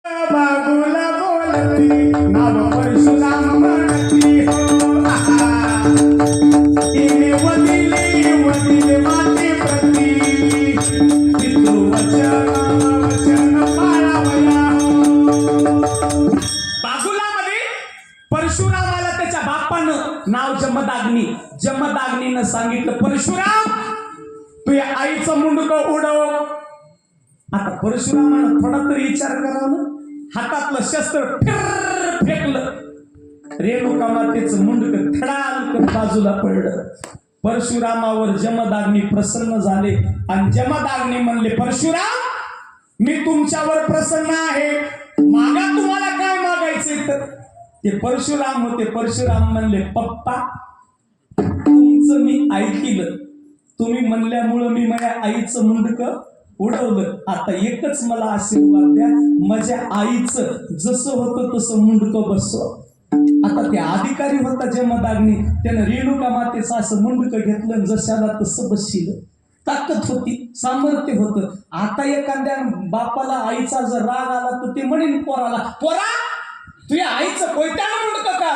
बाबूला बोलती नाव परशुराम म्हणती हो तिने वदिले माते प्रती पितृवचन पाळावया बाबूलामध्ये परशुरामाला त्याच्या बापानं नाव जमदाग्नीनं सांगितलं, परशुराम तू या आईचं मुंडकं उडव. आता परशुरामानं थोडा तरी विचार करावा ना. हातातलं शस्त्र फेकलं, रेणुका मातेचं मुंडकं थडाल बाजूला पडलं. परशुरामावर जमदाग्नी प्रसन्न झाले आणि जमदाग्नी म्हणले, परशुराम मी तुमच्यावर प्रसन्न आहे, मागा तुम्हाला काय मागायचंय. तर ते परशुराम होते. परशुराम म्हणले, पप्पा तुमचं मी ऐकलं, तुम्ही म्हणल्यामुळं मी माझ्या आईचं मुंडकं उडवलं. आता एकच मला आशीर्वाद द्या, माझ्या आईचं जसं होतं तसं मुंडकं बसव. आता ते अधिकारी होता जमदाग्नी, त्यानं रेणुका मातेचं असं मुंडकं घेतलं, जशाला तसं बसलं. ताकद होती, सामर्थ्य होतं. आता एखाद्या बापाला आईचा जर राग आला तर ते म्हणेन पोराला, पोरा तुझ्या आईचं कोयत्यानं मुंडकं का.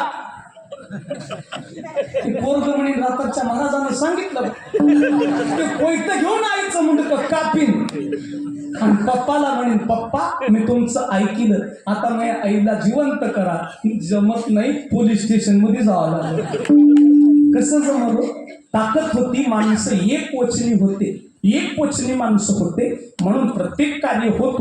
पोरग म्हणे राताच्या महाराजांनी सांगितलं ते कोयतं घेऊन आईचं मुंडकं कापीन. आणि पप्पाला म्हणेन, पप्पा मी तुमचं ऐकलं, आता माझ्या आईला जिवंत करा. जमत नाही, पोलीस स्टेशन मध्ये जावं लागलं. कसं जमलं. ताकद होती, माणसं एक वचनी होते, एक वचनी माणसं होते, म्हणून प्रत्येक कार्य होत